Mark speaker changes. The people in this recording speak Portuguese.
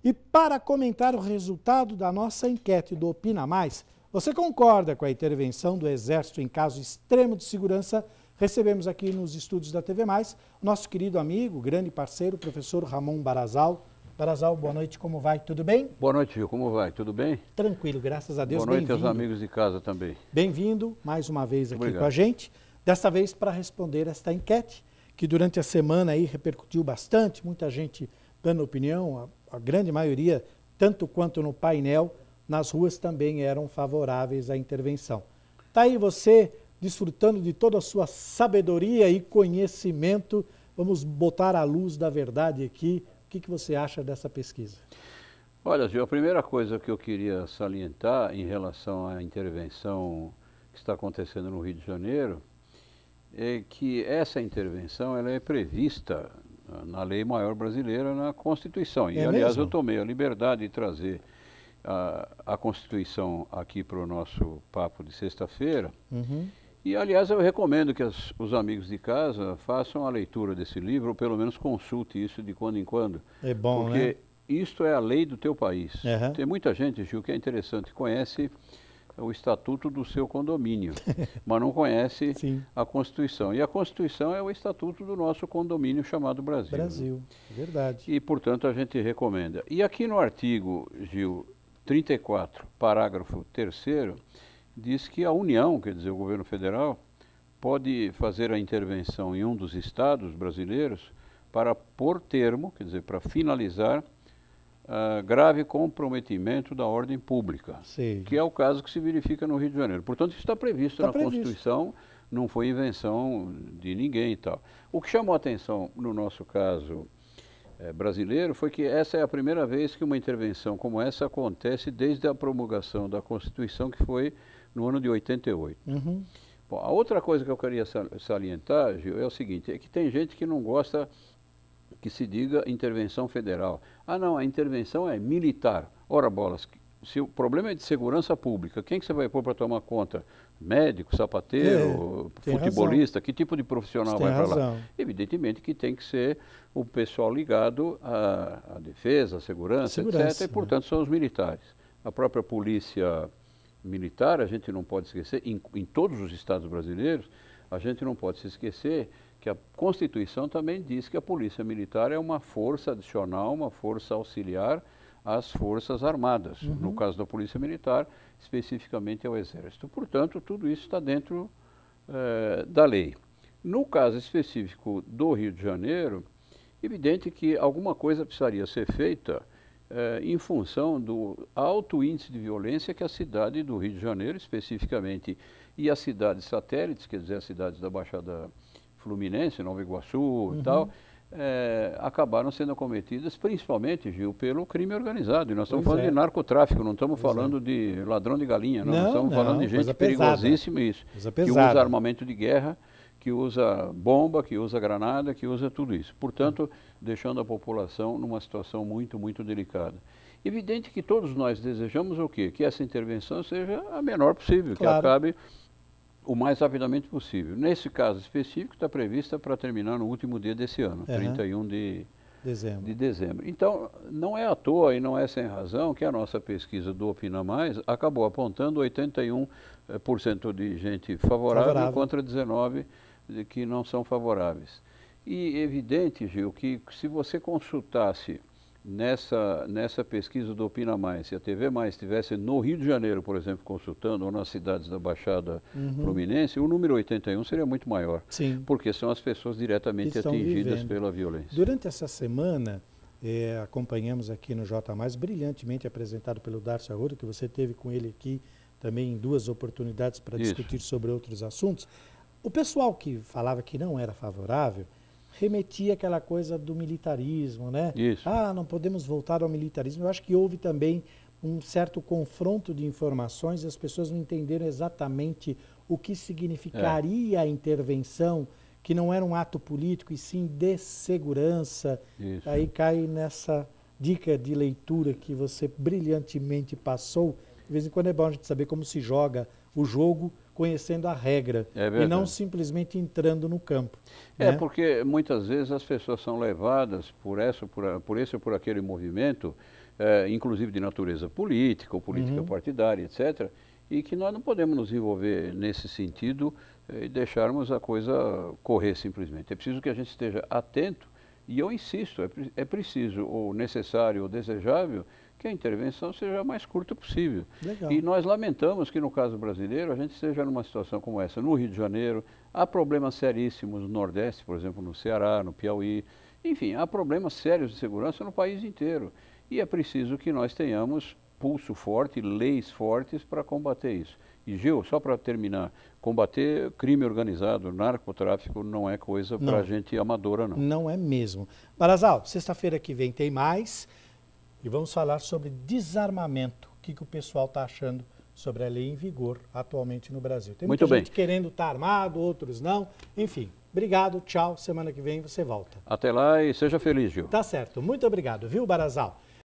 Speaker 1: E para comentar o resultado da nossa enquete do Opina Mais, você concorda com a intervenção do Exército em caso extremo de segurança? Recebemos aqui nos estúdios da TV Mais nosso querido amigo, grande parceiro, professor Ramon Barazal. Barazal, boa noite, como vai? Tudo bem?
Speaker 2: Boa noite, Gil, como vai? Tudo bem?
Speaker 1: Tranquilo, graças a Deus.
Speaker 2: Boa noite aos amigos de casa também.
Speaker 1: Bem-vindo mais uma vez aqui
Speaker 2: Obrigado.
Speaker 1: com a gente, desta vez para responder esta enquete, que durante a semana aí repercutiu bastante, muita gente dando opinião, a grande maioria, tanto quanto no painel, nas ruas também eram favoráveis à intervenção. Está aí você desfrutando de toda a sua sabedoria e conhecimento. Vamos botar à luz da verdade aqui. O que você acha dessa pesquisa?
Speaker 2: Olha, Gil, a primeira coisa que eu queria salientar em relação à intervenção que está acontecendo no Rio de Janeiro é que essa intervenção ela é prevista na Lei Maior Brasileira, na Constituição. E, aliás,
Speaker 1: mesmo?
Speaker 2: eu tomei a liberdade de trazer a Constituição aqui para o nosso papo de sexta-feira.
Speaker 1: Uhum.
Speaker 2: E, aliás, eu recomendo que os amigos de casa façam a leitura desse livro, ou pelo menos consulte isso de quando em quando.
Speaker 1: É bom,
Speaker 2: porque
Speaker 1: né?
Speaker 2: isto é a lei do teu país.
Speaker 1: Uhum.
Speaker 2: Tem muita gente, Gil, que é interessante, conhece o estatuto do seu condomínio, mas não conhece
Speaker 1: Sim.
Speaker 2: a Constituição. E a Constituição é o estatuto do nosso condomínio chamado Brasil.
Speaker 1: Brasil, verdade.
Speaker 2: E, portanto, a gente recomenda. E aqui no artigo, Gil, 34, parágrafo 3º, diz que a União, quer dizer, o governo federal, pode fazer a intervenção em um dos estados brasileiros para pôr termo, quer dizer, para finalizar grave comprometimento da ordem pública,
Speaker 1: Sei.
Speaker 2: que é o caso que se verifica no Rio de Janeiro. Portanto, isso está previsto na Constituição, não foi invenção de ninguém e tal. O que chamou a atenção no nosso caso brasileiro foi que essa é a primeira vez que uma intervenção como essa acontece desde a promulgação da Constituição, que foi no ano de 88.
Speaker 1: Uhum.
Speaker 2: Bom, a outra coisa que eu queria salientar, Gil, é o seguinte, é que tem gente que não gosta que se diga intervenção federal. Ah, não, a intervenção é militar. Ora, bolas, se o problema é de segurança pública, quem que você vai pôr para tomar conta? Médico, sapateiro, futebolista? Que tipo de profissional vai para lá? Evidentemente que tem que ser o pessoal ligado à defesa, à segurança, etc. E, portanto, são os militares. A própria polícia militar, a gente não pode esquecer, em todos os estados brasileiros, a gente não pode se esquecer que a Constituição também diz que a Polícia Militar é uma força adicional, uma força auxiliar às Forças Armadas. Uhum. No caso da Polícia Militar, especificamente ao Exército. Portanto, tudo isso está dentro da lei. No caso específico do Rio de Janeiro, evidente que alguma coisa precisaria ser feita em função do alto índice de violência que a cidade do Rio de Janeiro, especificamente, e as cidades satélites, quer dizer, as cidades da Baixada Fluminense, Nova Iguaçu e tal, acabaram sendo acometidas principalmente, Gil, pelo crime organizado. E nós estamos falando de narcotráfico, não estamos falando de ladrão de galinha, não estamos falando de gente perigosíssima, isso, que usa armamento de guerra, que usa bomba, que usa granada, que usa tudo isso. Portanto, deixando a população numa situação muito, muito delicada. Evidente que todos nós desejamos o quê? Que essa intervenção seja a menor possível, que acabe o mais rapidamente possível. Nesse caso específico, está prevista para terminar no último dia desse ano, 31 de dezembro. Então, não é à toa e não é sem razão que a nossa pesquisa do Opina Mais acabou apontando 81% de gente favorável contra 19% de que não são favoráveis. E evidente, Gil, que se você consultasse nessa pesquisa do Opina Mais, se a TV Mais estivesse no Rio de Janeiro, por exemplo, consultando, ou nas cidades da Baixada Fluminense, o número 81 seria muito maior.
Speaker 1: Sim.
Speaker 2: Porque são as pessoas diretamente atingidas pela violência.
Speaker 1: Durante essa semana, acompanhamos aqui no J+, brilhantemente apresentado pelo Darcio Arruda, que você teve com ele aqui também em 2 oportunidades para discutir sobre outros assuntos. O pessoal que falava que não era favorável remetia àquela coisa do militarismo, né?
Speaker 2: Isso.
Speaker 1: Ah, não podemos voltar ao militarismo. Eu acho que houve também um certo confronto de informações e as pessoas não entenderam exatamente o que significaria a intervenção, que não era um ato político e sim de segurança. Isso. Aí cai nessa dica de leitura que você brilhantemente passou. De vez em quando é bom a gente saber como se joga o jogo, conhecendo a regra e não simplesmente entrando no campo.
Speaker 2: Porque muitas vezes as pessoas são levadas por esse ou por aquele movimento inclusive de natureza política ou política partidária, etc., e que nós não podemos nos envolver nesse sentido e deixarmos a coisa correr simplesmente. É preciso que a gente esteja atento, e eu insisto, é preciso, ou necessário, ou desejável, que a intervenção seja a mais curta possível.
Speaker 1: Legal.
Speaker 2: E nós lamentamos que no caso brasileiro a gente esteja numa situação como essa. No Rio de Janeiro, há problemas seríssimos no Nordeste, por exemplo, no Ceará, no Piauí. Enfim, há problemas sérios de segurança no país inteiro. E é preciso que nós tenhamos pulso forte, leis fortes para combater isso. E, Gil, só para terminar, combater crime organizado, narcotráfico, não é coisa para gente amadora, não.
Speaker 1: Não é mesmo. Barazal, sexta-feira que vem tem mais e vamos falar sobre desarmamento. O que o pessoal está achando sobre a lei em vigor atualmente no Brasil. Tem muita gente querendo estar armado, outros não. Enfim, obrigado, tchau. Semana que vem você volta.
Speaker 2: Até lá e seja feliz, Gil.
Speaker 1: Tá certo. Muito obrigado, viu, Barazal?